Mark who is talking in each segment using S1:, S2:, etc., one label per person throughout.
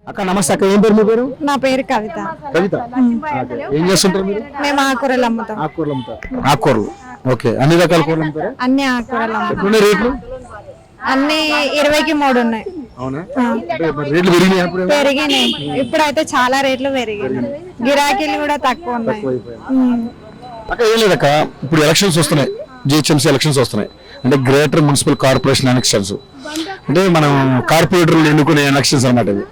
S1: అక్క నమస్తే అక్క, ఏం పేరు మీ పేరు?
S2: నా పేరు కవిత.
S1: కవిత, ఏం చేస్తుంటారు మీరు?
S2: మేము ఆకుకూరలు అమ్ముతాం.
S1: ఆకుకూరలు అమ్ముతారు. ఆకుకూరలు, ఓకే. అన్ని రకాల కూరలు అమ్ముతారా?
S2: అన్ని ఆకుకూరలు అమ్ముతాం.
S1: ఎట్లున్నాయి రేట్లు?
S2: అన్ని 20కి 3 ఉన్నాయి.
S1: అవునా? రేట్లు పెరిగినాయి అప్పుడు?
S2: పెరిగినాయి, ఇప్పుడైతే చాలా రేట్లు పెరిగినాయి. గిరాకీలు కూడా తక్కువ ఉన్నాయి.
S1: అక్క ఏం లేదక్క, ఇప్పుడు ఎలక్షన్స్ వస్తున్నాయి, జిహెచ్ఎంసీ ఎలక్షన్స్ వస్తున్నాయి. అంటే గ్రేటర్ మున్సిపల్ కార్పొరేషన్ ఎలక్షన్స్, అంటే మనం కార్పొరేటర్లు ఎన్నుకునే ఎలక్షన్స్ అన్నమాట ఇవి.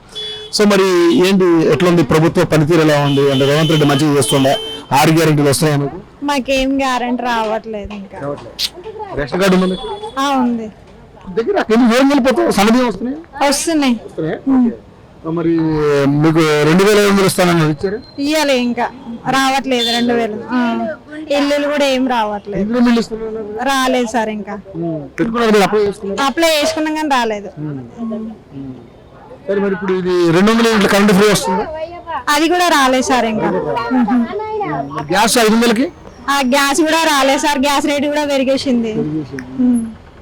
S1: సో మరి ఏంటి, ఎట్లుంది ప్రభుత్వ పనితీరు, ఎలా ఉంది? అంటే రేవంత్ రెడ్డి మంచిగా చేస్తుందా? 6 గ్యారెంటీలు వస్తున్నాయా మీకు?
S2: మాకేం గ్యారెంటీ రావట్లేదు ఇంకా.
S1: రేషన్ కార్డు ఉంది దగ్గర,
S2: వస్తున్నాయి.
S1: మరి మీకు 2,500 ఇస్తానని ఇచ్చారు,
S2: ఇయ్యాలి, ఇంకా రావట్లేదు 2000. ఇల్లులు కూడా ఏం రావట్లేదు. రాలేదు సార్, ఇంకా అప్లై చేసుకున్నాం కానీ రాలేదు.
S1: మరి ఇప్పుడు ఇది 200 యూనిట్ల కరెంట్ ఫ్రీ వస్తుంది,
S2: అది కూడా రాలేదు సార్ ఇంకా.
S1: గ్యాస్ 500కి
S2: ఆ గ్యాస్ కూడా రాలేదు సార్, గ్యాస్ రేట్ కూడా పెరిగేసింది.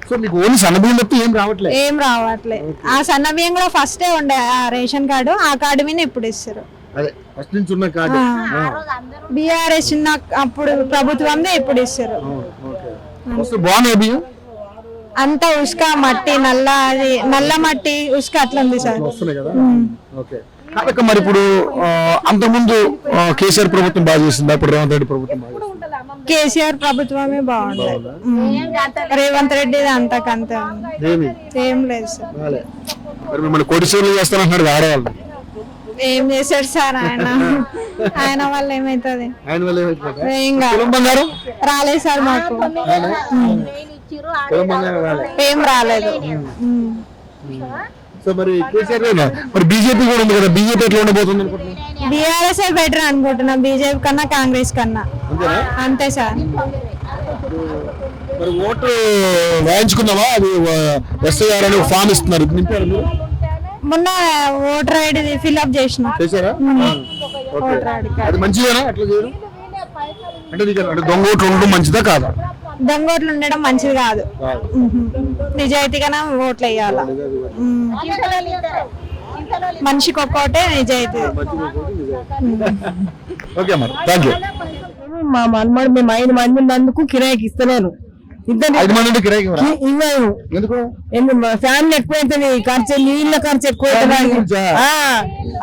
S1: సో మీకు ఓన్లీ సన్నబియ్యం తప్ప ఏం రావట్లేదు?
S2: ఏం రావట్లేదు. ఆ సన్న బియ్యం కూడా ఫస్టే ఉండే ఆ రేషన్ కార్డు, ఆ కార్డు మీద ఇప్పుడు ఇస్తారు. బీఆర్ఎస్ ఉన్న అప్పుడు ప్రభుత్వంలో ఇప్పుడు ఇస్తారు.
S1: బాగున్నాయి బియ్యం,
S2: అంత ఉసుక మట్టి, నల్ల మట్టి ఉసుక అట్లా ఉంది సార్.
S1: మరి ఇప్పుడు అంతకుముందు కేసీఆర్ ప్రభుత్వం బాగా చేసిందా, ఇప్పుడు రేవంత్ రెడ్డి ప్రభుత్వం బాగా చేసిందా?
S2: కేసీఆర్ ప్రభుత్వమే బాగుంది. రేవంత్ రెడ్డి అంతకంత ఏం లేదు సార్.
S1: మరి మిమ్మల్ని కోటీశ్వరులు చేస్తానంటున్నాడు ఆడవాళ్ళు,
S2: ఏం చేశాడు సార్ ఆయన వల్ల ఏమైతుంది? రాలేదు సార్, మాకు ఏం రాలేదు.
S1: మరి బీజేపీ కూడా ఉంది కదా, బీజేపీ ఎట్లా ఉండబోతుంది?
S2: బీఆర్ఎస్ బెటర్ అనుకుంటున్నా, బీజేపీ కన్నా కాంగ్రెస్ కన్నా. అంతే సార్.
S1: మరి ఓటు వేయించుకుందామా? అది ఎస్ఐఆర్ అని ఫామ్ ఇస్తున్నారు,
S2: మొన్న ఓటర్ ఐడి ఫిల్అప్ చేసిన.
S1: అది మంచిదేనా అట్లా చేయడం? అంటే దొంగ ఓట్లు ఉండడం మంచిదా కాదా?
S2: దొంగ ఓట్లు ఉండడం మంచిది కాదు, నిజాయితీగానే ఓట్లు వేయాల. మనిషికి ఒక్కోటే నిజాయితీ.
S3: మా మనమడు మేము 5 మంది ఉన్నందుకు కిరాయికి ఇస్తలేను. ఫ్యామిలీ ఎక్కువైతుంది, ఖర్చు నీళ్ళ ఖర్చు ఎక్కువ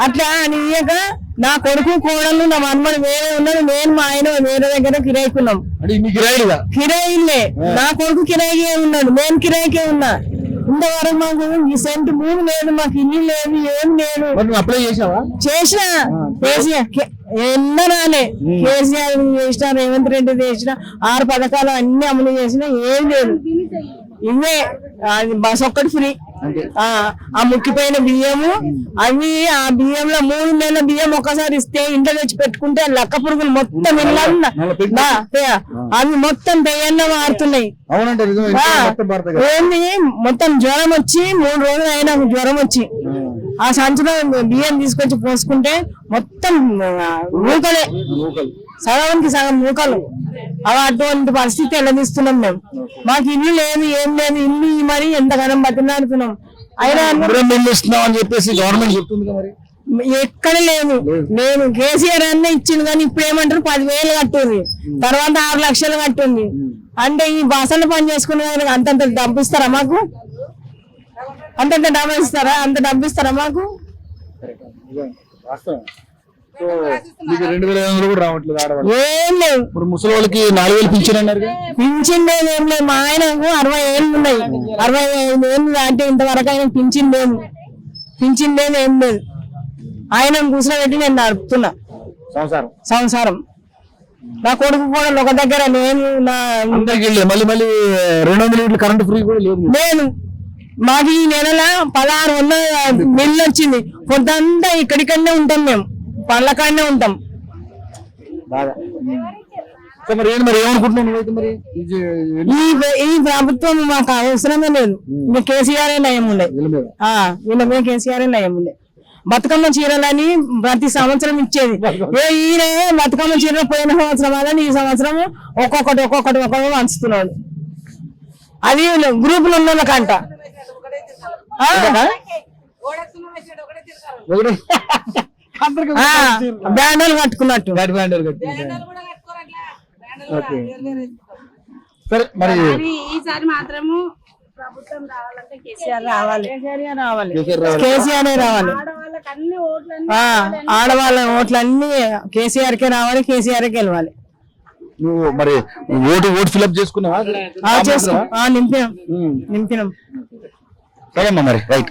S3: అట్లా అని ఇయ్యక నా కొడుకు కోడలు నా మనమడు వేరే ఉన్నాడు, నేను మా ఆయన వేరే దగ్గర కిరాయికున్నాం. కిరాయిలే, నా కొడుకు కిరాయికే ఉన్నాడు, నేను కిరాయికే ఉన్నా. ఇంతవరకు మాకు ఈ సెంట్ భూమి లేదు, మాకు ఇల్లు లేదు, ఏం లేదు. చేసిన ఎన్నో రాలే. కేసీఆర్ చేసిన, రేవంత్ రెడ్డి చేసిన, 6 పథకాలు అన్ని అమలు చేసిన, ఏం లేదు. ఇవే బస్ ఒక్కటి ఫ్రీ, ఆ ముక్కిపోయిన బియ్యము అవి, ఆ బియ్యంలో 3 నెలల బియ్యం ఒక్కసారి ఇస్తే ఇంట్లో తెచ్చి పెట్టుకుంటే లక్క పురుగులు మొత్తం అవి మొత్తం దెయ్యంలో మారుతున్నాయి. ఏంది మొత్తం జ్వరం వచ్చి 3 రోజులు అయినా జ్వరం వచ్చి ఆ సంచులో బియ్యం తీసుకొచ్చి పోసుకుంటే మొత్తం మూకలే, సగానికి సగం మూకలు. అటువంటి పరిస్థితి ఎల్లదీస్తున్నాం మేము. మాకు ఇల్లు లేదు, ఏం లేదు. ఇల్లు మరి ఎంతగానో బతిలాడుతున్నాం, అయినా
S1: అని చెప్పేసి గవర్నమెంట్ చెప్తుంది మరి.
S3: ఎక్కడ లేదు. నేను కేసీఆర్ అన్న ఇచ్చింది, కానీ ఇప్పుడు ఏమంటారు 10,000 కట్టుంది, తర్వాత 6 లక్షలు కట్టుంది. అంటే ఈ బసలు పని చేసుకునే వాళ్ళకి అంతంత డబ్బిస్తారా మాకు? అంతంత డబ్బు ఇస్తారా? అంత డబ్బిస్తారా మాకు? ఏం లేవు.
S1: ఇప్పుడు ముసలి వాళ్ళకి 4,000 పింఛన్ అన్నారు.
S3: పింఛన్ లేదు, ఏం లేదు. మా ఆయనకు 60 ఏళ్ళు ఉన్నాయి, 65 ఏళ్ళు అంటే ఇంతవరకు ఆయన పింఛన్ లేదు, ఏం లేదు. ఆయన కూర్చోబెట్టి నేను నడుపుతున్నా సంసారం. నా కొడుకు కూడా ఒక దగ్గర, నేను
S1: మళ్ళీ 200 యూనిట్ల కరెంట్ ఫ్రీ కూడా
S3: లేదు. మాకు ఈ నెల 1600 బిల్లు వచ్చింది. పొద్దంతా ఇక్కడికనే ఉంటాం, మేము పళ్ళకాడనే ఉంటాం. ఈ ప్రభుత్వం మాకు అవసరమే లేదు. ఇంకా కేసీఆర్ నయం ఉండే, వీళ్ళ మీద కేసీఆర్ నయం ఉండే. బతుకమ్మ చీరలని ప్రతి సంవత్సరం ఇచ్చేది. ఈయన బతుకమ్మ చీరలు పోయిన సంవత్సరం అదని ఈ సంవత్సరం ఒక్కొక్కటి పంచుతున్నాడు. అది గ్రూపులు ఉన్న వాళ్ళకంట
S1: ఒకటే అందరికీ
S3: బ్యాండలు కట్టుకున్నట్టు
S1: గాడి బ్యాండర్ కట్టుకుంటారు. ఓకే. సరే మరి
S3: ఈసారి మాత్రము ప్రభుత్వం రావాలంటే కేసీఆర్ రావాలి.
S1: కేసీఆర్ రావాలి.
S3: కేసీఆర్ రావాలి. ఆడవాళ్ళ ఓట్లన్నీ కేసీఆర్ కే రావాలి, కేసీఆర్ గెలవాలి.
S1: నువ్వు మరి ఓటు ఫిల్అప్ చేసుకున్నావా?
S3: నింపినాం.
S1: సరే అమ్మా మరి రైట్.